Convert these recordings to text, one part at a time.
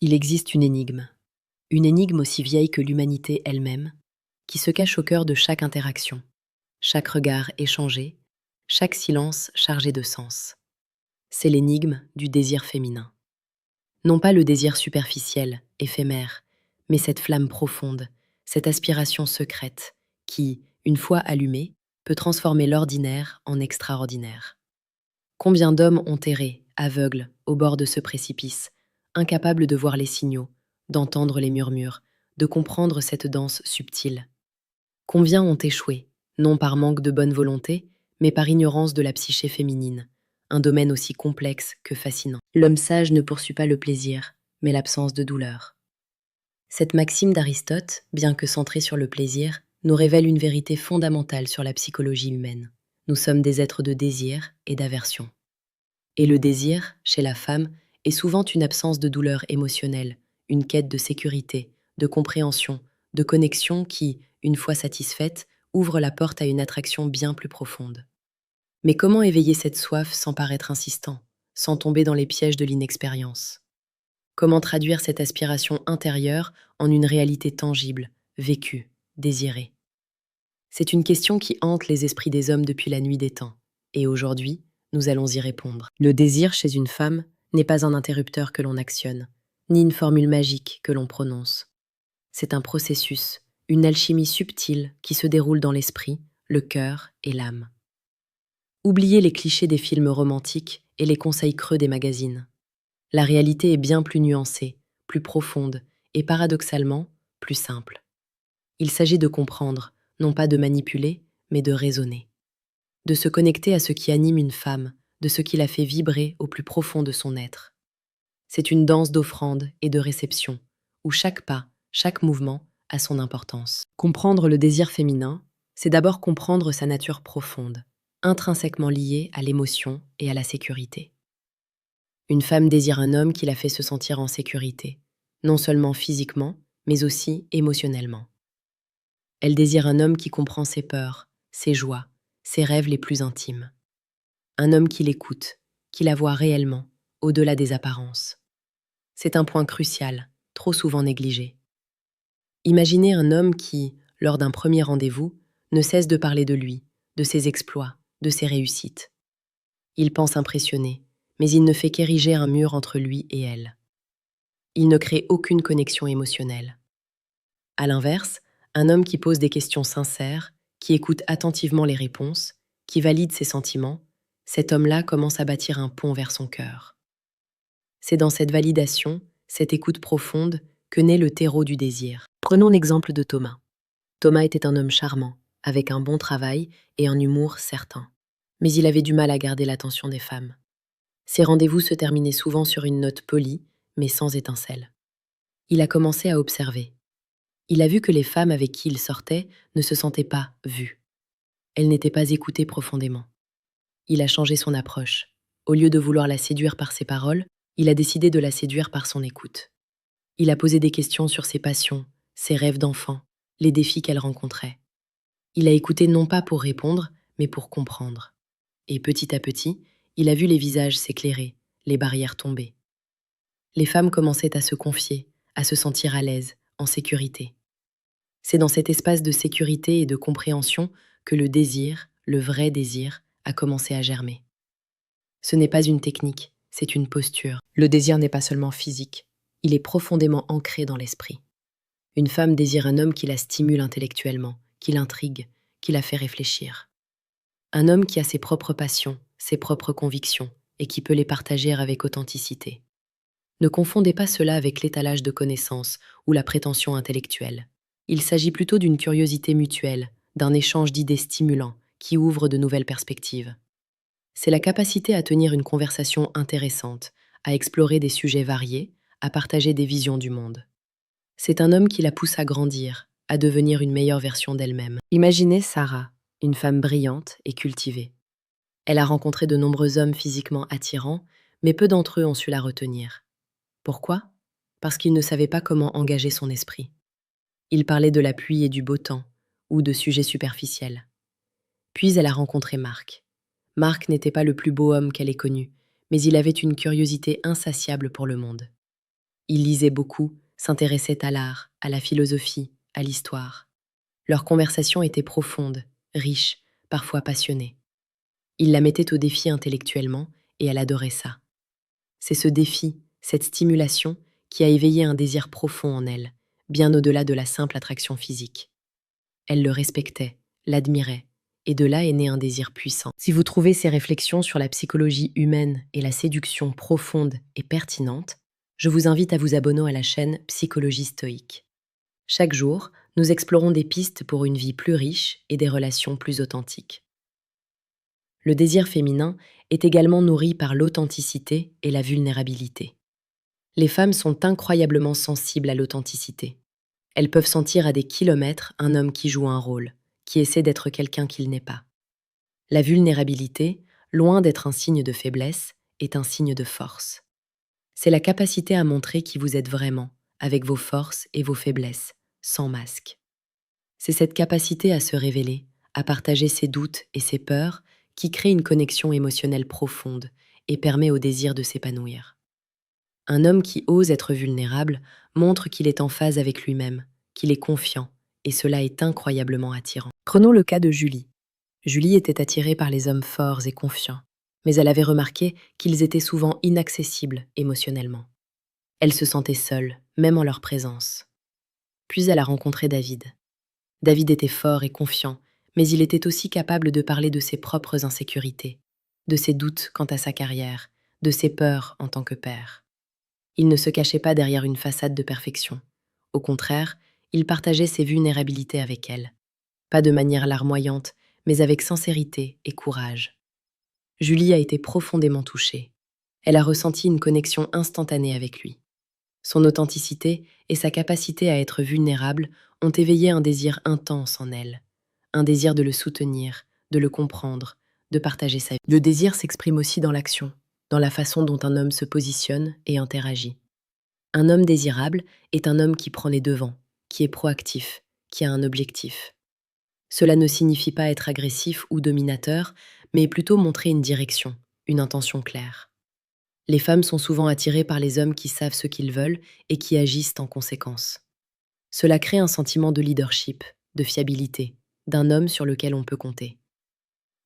Il existe une énigme aussi vieille que l'humanité elle-même, qui se cache au cœur de chaque interaction, chaque regard échangé, chaque silence chargé de sens. C'est l'énigme du désir féminin. Non pas le désir superficiel, éphémère, mais cette flamme profonde, cette aspiration secrète, qui, une fois allumée, peut transformer l'ordinaire en extraordinaire. Combien d'hommes ont erré, aveugles, au bord de ce précipice, incapables de voir les signaux, d'entendre les murmures, de comprendre cette danse subtile. Combien ont échoué, non par manque de bonne volonté, mais par ignorance de la psyché féminine, un domaine aussi complexe que fascinant. L'homme sage ne poursuit pas le plaisir, mais l'absence de douleur. Cette maxime d'Aristote, bien que centrée sur le plaisir, nous révèle une vérité fondamentale sur la psychologie humaine. Nous sommes des êtres de désir et d'aversion. Et le désir, chez la femme, est souvent une absence de douleur émotionnelle, une quête de sécurité, de compréhension, de connexion qui, une fois satisfaite, ouvre la porte à une attraction bien plus profonde. Mais comment éveiller cette soif sans paraître insistant, sans tomber dans les pièges de l'inexpérience? Comment traduire cette aspiration intérieure en une réalité tangible, vécue, désirée? C'est une question qui hante les esprits des hommes depuis la nuit des temps. Et aujourd'hui, nous allons y répondre. Le désir chez une femme n'est pas un interrupteur que l'on actionne, ni une formule magique que l'on prononce. C'est un processus, une alchimie subtile qui se déroule dans l'esprit, le cœur et l'âme. Oubliez les clichés des films romantiques et les conseils creux des magazines. La réalité est bien plus nuancée, plus profonde et paradoxalement plus simple. Il s'agit de comprendre, non pas de manipuler, mais de raisonner. De se connecter à ce qui anime une femme, de ce qui la fait vibrer au plus profond de son être. C'est une danse d'offrande et de réception, où chaque pas, chaque mouvement a son importance. Comprendre le désir féminin, c'est d'abord comprendre sa nature profonde, intrinsèquement liée à l'émotion et à la sécurité. Une femme désire un homme qui la fait se sentir en sécurité, non seulement physiquement, mais aussi émotionnellement. Elle désire un homme qui comprend ses peurs, ses joies, ses rêves les plus intimes. Un homme qui l'écoute, qui la voit réellement, au-delà des apparences. C'est un point crucial, trop souvent négligé. Imaginez un homme qui, lors d'un premier rendez-vous, ne cesse de parler de lui, de ses exploits, de ses réussites. Il pense impressionner, mais il ne fait qu'ériger un mur entre lui et elle. Il ne crée aucune connexion émotionnelle. À l'inverse, un homme qui pose des questions sincères, qui écoute attentivement les réponses, qui valide ses sentiments, cet homme-là commence à bâtir un pont vers son cœur. C'est dans cette validation, cette écoute profonde, que naît le terreau du désir. Prenons l'exemple de Thomas. Thomas était un homme charmant, avec un bon travail et un humour certain. Mais il avait du mal à garder l'attention des femmes. Ses rendez-vous se terminaient souvent sur une note polie, mais sans étincelle. Il a commencé à observer. Il a vu que les femmes avec qui il sortait ne se sentaient pas vues. Elles n'étaient pas écoutées profondément. Il a changé son approche. Au lieu de vouloir la séduire par ses paroles, il a décidé de la séduire par son écoute. Il a posé des questions sur ses passions, ses rêves d'enfant, les défis qu'elle rencontrait. Il a écouté non pas pour répondre, mais pour comprendre. Et petit à petit, il a vu les visages s'éclairer, les barrières tomber. Les femmes commençaient à se confier, à se sentir à l'aise, en sécurité. C'est dans cet espace de sécurité et de compréhension que le désir, le vrai désir, a commencé à germer. Ce n'est pas une technique, c'est une posture. Le désir n'est pas seulement physique, il est profondément ancré dans l'esprit. Une femme désire un homme qui la stimule intellectuellement, qui l'intrigue, qui la fait réfléchir. Un homme qui a ses propres passions, ses propres convictions, et qui peut les partager avec authenticité. Ne confondez pas cela avec l'étalage de connaissances ou la prétention intellectuelle. Il s'agit plutôt d'une curiosité mutuelle, d'un échange d'idées stimulants qui ouvre de nouvelles perspectives. C'est la capacité à tenir une conversation intéressante, à explorer des sujets variés, à partager des visions du monde. C'est un homme qui la pousse à grandir, à devenir une meilleure version d'elle-même. Imaginez Sarah, une femme brillante et cultivée. Elle a rencontré de nombreux hommes physiquement attirants, mais peu d'entre eux ont su la retenir. Pourquoi? Parce qu'ils ne savaient pas comment engager son esprit. Ils parlaient de la pluie et du beau temps, ou de sujets superficiels. Puis elle a rencontré Marc. Marc n'était pas le plus beau homme qu'elle ait connu, mais il avait une curiosité insatiable pour le monde. Ils lisaient beaucoup, s'intéressaient à l'art, à la philosophie, à l'histoire. Leurs conversations étaient profondes, riches, parfois passionnées. Il la mettait au défi intellectuellement et elle adorait ça. C'est ce défi, cette stimulation, qui a éveillé un désir profond en elle, bien au-delà de la simple attraction physique. Elle le respectait, l'admirait, et de là est né un désir puissant. Si vous trouvez ces réflexions sur la psychologie humaine et la séduction profonde et pertinente, je vous invite à vous abonner à la chaîne Psychologie stoïque. Chaque jour, nous explorons des pistes pour une vie plus riche et des relations plus authentiques. Le désir féminin est également nourri par l'authenticité et la vulnérabilité. Les femmes sont incroyablement sensibles à l'authenticité. Elles peuvent sentir à des kilomètres un homme qui joue un rôle, qui essaie d'être quelqu'un qu'il n'est pas. La vulnérabilité, loin d'être un signe de faiblesse, est un signe de force. C'est la capacité à montrer qui vous êtes vraiment, avec vos forces et vos faiblesses, sans masque. C'est cette capacité à se révéler, à partager ses doutes et ses peurs, qui crée une connexion émotionnelle profonde et permet au désir de s'épanouir. Un homme qui ose être vulnérable montre qu'il est en phase avec lui-même, qu'il est confiant, et cela est incroyablement attirant. Prenons le cas de Julie. Julie était attirée par les hommes forts et confiants, mais elle avait remarqué qu'ils étaient souvent inaccessibles émotionnellement. Elle se sentait seule, même en leur présence. Puis elle a rencontré David. David était fort et confiant, mais il était aussi capable de parler de ses propres insécurités, de ses doutes quant à sa carrière, de ses peurs en tant que père. Il ne se cachait pas derrière une façade de perfection. Au contraire, il partageait ses vulnérabilités avec elle. Pas de manière larmoyante, mais avec sincérité et courage. Julie a été profondément touchée. Elle a ressenti une connexion instantanée avec lui. Son authenticité et sa capacité à être vulnérable ont éveillé un désir intense en elle. Un désir de le soutenir, de le comprendre, de partager sa vie. Le désir s'exprime aussi dans l'action, dans la façon dont un homme se positionne et interagit. Un homme désirable est un homme qui prend les devants, qui est proactif, qui a un objectif. Cela ne signifie pas être agressif ou dominateur, mais plutôt montrer une direction, une intention claire. Les femmes sont souvent attirées par les hommes qui savent ce qu'ils veulent et qui agissent en conséquence. Cela crée un sentiment de leadership, de fiabilité, d'un homme sur lequel on peut compter.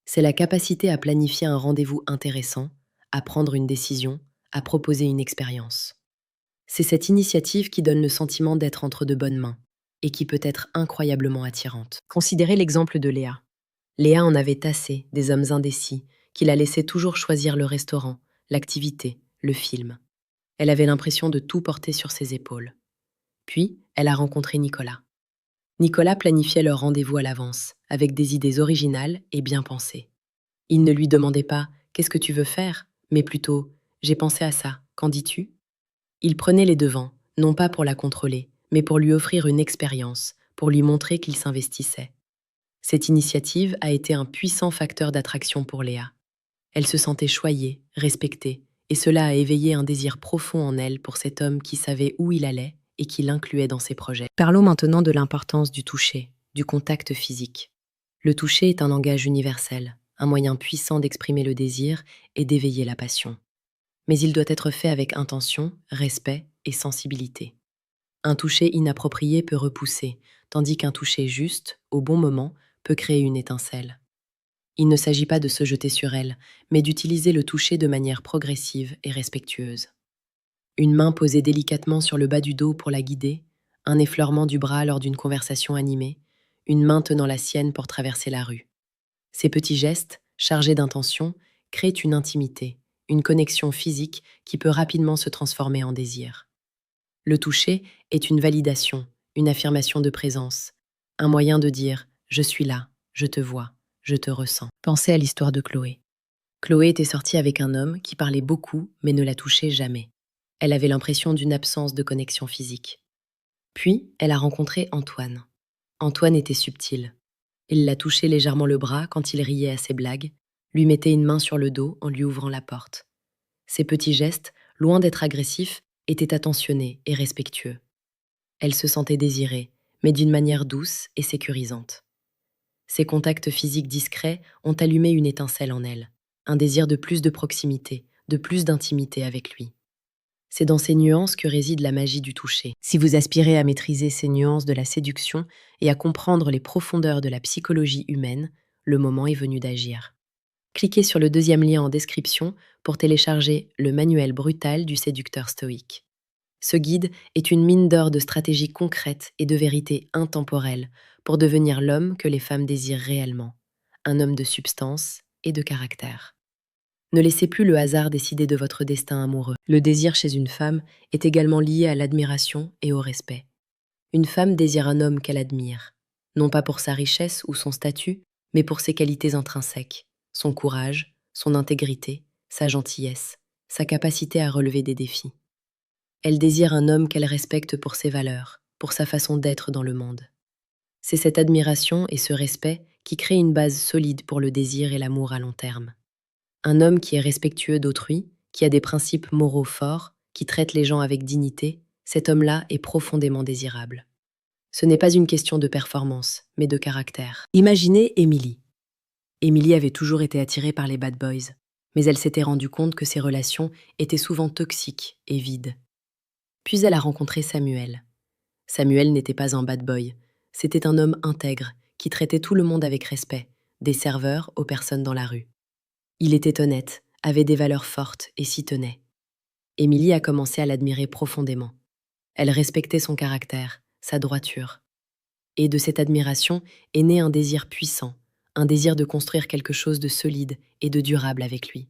C'est la capacité à planifier un rendez-vous intéressant, à prendre une décision, à proposer une expérience. C'est cette initiative qui donne le sentiment d'être entre de bonnes mains et qui peut être incroyablement attirante. Considérez l'exemple de Léa. Léa en avait assez des hommes indécis qui la laissaient toujours choisir le restaurant, l'activité, le film. Elle avait l'impression de tout porter sur ses épaules. Puis, elle a rencontré Nicolas. Nicolas planifiait leur rendez-vous à l'avance, avec des idées originales et bien pensées. Il ne lui demandait pas « Qu'est-ce que tu veux faire ?», mais plutôt « J'ai pensé à ça, qu'en dis-tu ?» Il prenait les devants, non pas pour la contrôler, mais pour lui offrir une expérience, pour lui montrer qu'il s'investissait. Cette initiative a été un puissant facteur d'attraction pour Léa. Elle se sentait choyée, respectée, et cela a éveillé un désir profond en elle pour cet homme qui savait où il allait et qui l'incluait dans ses projets. Parlons maintenant de l'importance du toucher, du contact physique. Le toucher est un langage universel, un moyen puissant d'exprimer le désir et d'éveiller la passion. Mais il doit être fait avec intention, respect et sensibilité. Un toucher inapproprié peut repousser, tandis qu'un toucher juste, au bon moment, peut créer une étincelle. Il ne s'agit pas de se jeter sur elle, mais d'utiliser le toucher de manière progressive et respectueuse. Une main posée délicatement sur le bas du dos pour la guider, un effleurement du bras lors d'une conversation animée, une main tenant la sienne pour traverser la rue. Ces petits gestes, chargés d'intention, créent une intimité, une connexion physique qui peut rapidement se transformer en désir. Le toucher est une validation, une affirmation de présence, un moyen de dire « je suis là, je te vois, je te ressens ». Pensez à l'histoire de Chloé. Chloé était sortie avec un homme qui parlait beaucoup mais ne la touchait jamais. Elle avait l'impression d'une absence de connexion physique. Puis, elle a rencontré Antoine. Antoine était subtil. Il la touchait légèrement le bras quand il riait à ses blagues, lui mettait une main sur le dos en lui ouvrant la porte. Ces petits gestes, loin d'être agressifs, étaient attentionnés et respectueux. Elle se sentait désirée, mais d'une manière douce et sécurisante. Ces contacts physiques discrets ont allumé une étincelle en elle, un désir de plus de proximité, de plus d'intimité avec lui. C'est dans ces nuances que réside la magie du toucher. Si vous aspirez à maîtriser ces nuances de la séduction et à comprendre les profondeurs de la psychologie humaine, le moment est venu d'agir. Cliquez sur le deuxième lien en description pour télécharger le manuel brutal du séducteur stoïque. Ce guide est une mine d'or de stratégies concrètes et de vérités intemporelles pour devenir l'homme que les femmes désirent réellement, un homme de substance et de caractère. Ne laissez plus le hasard décider de votre destin amoureux. Le désir chez une femme est également lié à l'admiration et au respect. Une femme désire un homme qu'elle admire, non pas pour sa richesse ou son statut, mais pour ses qualités intrinsèques, son courage, son intégrité, sa gentillesse, sa capacité à relever des défis. Elle désire un homme qu'elle respecte pour ses valeurs, pour sa façon d'être dans le monde. C'est cette admiration et ce respect qui créent une base solide pour le désir et l'amour à long terme. Un homme qui est respectueux d'autrui, qui a des principes moraux forts, qui traite les gens avec dignité, cet homme-là est profondément désirable. Ce n'est pas une question de performance, mais de caractère. Imaginez Emily. Emily avait toujours été attirée par les bad boys, mais elle s'était rendue compte que ces relations étaient souvent toxiques et vides. Puis elle a rencontré Samuel. Samuel n'était pas un bad boy, c'était un homme intègre qui traitait tout le monde avec respect, des serveurs aux personnes dans la rue. Il était honnête, avait des valeurs fortes et s'y tenait. Émilie a commencé à l'admirer profondément. Elle respectait son caractère, sa droiture. Et de cette admiration est né un désir puissant, un désir de construire quelque chose de solide et de durable avec lui.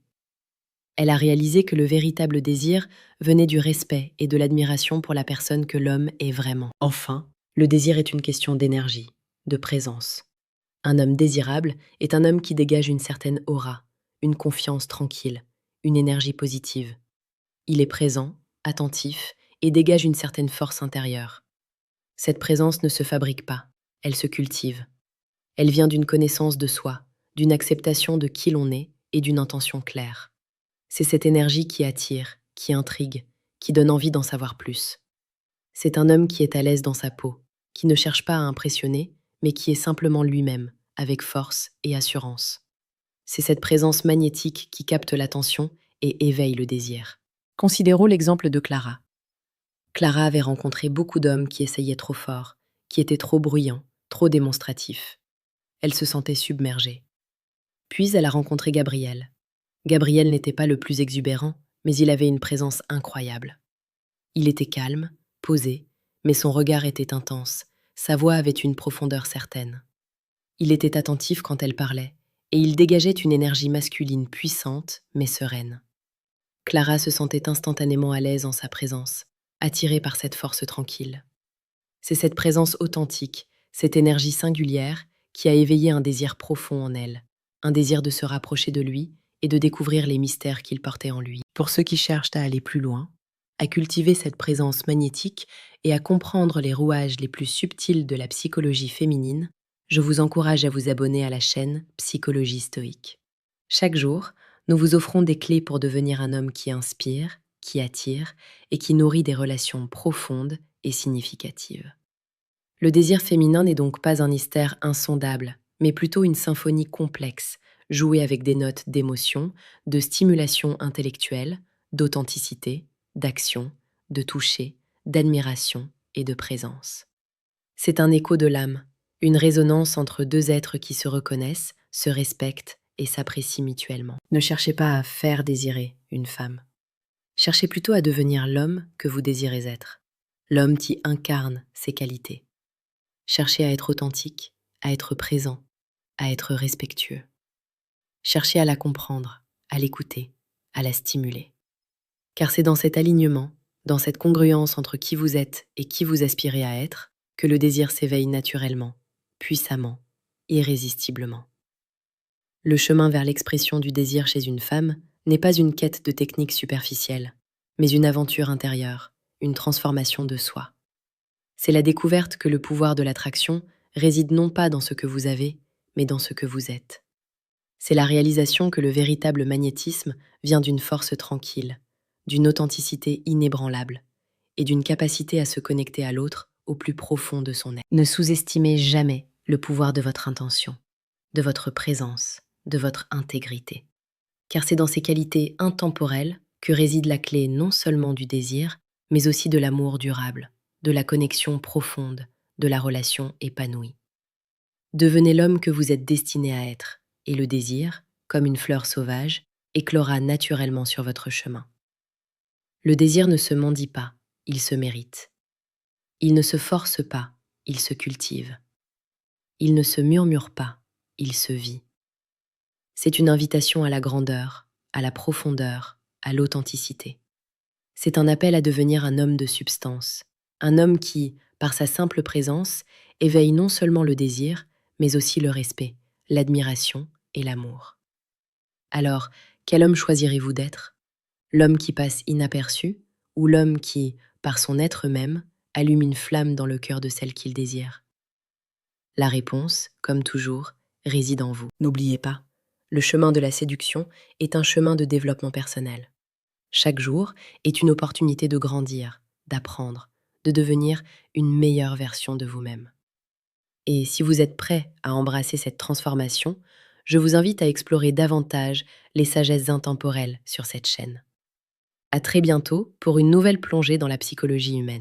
Elle a réalisé que le véritable désir venait du respect et de l'admiration pour la personne que l'homme est vraiment. Enfin, le désir est une question d'énergie, de présence. Un homme désirable est un homme qui dégage une certaine aura, une confiance tranquille, une énergie positive. Il est présent, attentif et dégage une certaine force intérieure. Cette présence ne se fabrique pas, elle se cultive. Elle vient d'une connaissance de soi, d'une acceptation de qui l'on est et d'une intention claire. C'est cette énergie qui attire, qui intrigue, qui donne envie d'en savoir plus. C'est un homme qui est à l'aise dans sa peau, qui ne cherche pas à impressionner, mais qui est simplement lui-même, avec force et assurance. C'est cette présence magnétique qui capte l'attention et éveille le désir. Considérons l'exemple de Clara. Clara avait rencontré beaucoup d'hommes qui essayaient trop fort, qui étaient trop bruyants, trop démonstratifs. Elle se sentait submergée. Puis elle a rencontré Gabriel. Gabriel n'était pas le plus exubérant, mais il avait une présence incroyable. Il était calme, posé, mais son regard était intense, sa voix avait une profondeur certaine. Il était attentif quand elle parlait, et il dégageait une énergie masculine puissante, mais sereine. Clara se sentait instantanément à l'aise en sa présence, attirée par cette force tranquille. C'est cette présence authentique, cette énergie singulière, qui a éveillé un désir profond en elle, un désir de se rapprocher de lui et de découvrir les mystères qu'il portait en lui. Pour ceux qui cherchent à aller plus loin, à cultiver cette présence magnétique et à comprendre les rouages les plus subtils de la psychologie féminine, je vous encourage à vous abonner à la chaîne Psychologie Stoïque. Chaque jour, nous vous offrons des clés pour devenir un homme qui inspire, qui attire et qui nourrit des relations profondes et significatives. Le désir féminin n'est donc pas un mystère insondable, mais plutôt une symphonie complexe, jouée avec des notes d'émotion, de stimulation intellectuelle, d'authenticité, d'action, de toucher, d'admiration et de présence. C'est un écho de l'âme, une résonance entre deux êtres qui se reconnaissent, se respectent et s'apprécient mutuellement. Ne cherchez pas à faire désirer une femme. Cherchez plutôt à devenir l'homme que vous désirez être, l'homme qui incarne ses qualités. Cherchez à être authentique, à être présent, à être respectueux. Cherchez à la comprendre, à l'écouter, à la stimuler. Car c'est dans cet alignement, dans cette congruence entre qui vous êtes et qui vous aspirez à être, que le désir s'éveille naturellement, puissamment, irrésistiblement. Le chemin vers l'expression du désir chez une femme n'est pas une quête de techniques superficielles, mais une aventure intérieure, une transformation de soi. C'est la découverte que le pouvoir de l'attraction réside non pas dans ce que vous avez, mais dans ce que vous êtes. C'est la réalisation que le véritable magnétisme vient d'une force tranquille, d'une authenticité inébranlable et d'une capacité à se connecter à l'autre au plus profond de son être. Ne sous-estimez jamais le pouvoir de votre intention, de votre présence, de votre intégrité. Car c'est dans ces qualités intemporelles que réside la clé non seulement du désir, mais aussi de l'amour durable, de la connexion profonde, de la relation épanouie. Devenez l'homme que vous êtes destiné à être, et le désir, comme une fleur sauvage, éclora naturellement sur votre chemin. Le désir ne se mendie pas, il se mérite. Il ne se force pas, il se cultive. Il ne se murmure pas, il se vit. C'est une invitation à la grandeur, à la profondeur, à l'authenticité. C'est un appel à devenir un homme de substance, un homme qui, par sa simple présence, éveille non seulement le désir, mais aussi le respect, l'admiration et l'amour. Alors, quel homme choisirez-vous d'être? L'homme qui passe inaperçu ou l'homme qui, par son être même, allume une flamme dans le cœur de celle qu'il désire? La réponse, comme toujours, réside en vous. N'oubliez pas, le chemin de la séduction est un chemin de développement personnel. Chaque jour est une opportunité de grandir, d'apprendre, de devenir une meilleure version de vous-même. Et si vous êtes prêt à embrasser cette transformation, je vous invite à explorer davantage les sagesses intemporelles sur cette chaîne. À très bientôt pour une nouvelle plongée dans la psychologie humaine.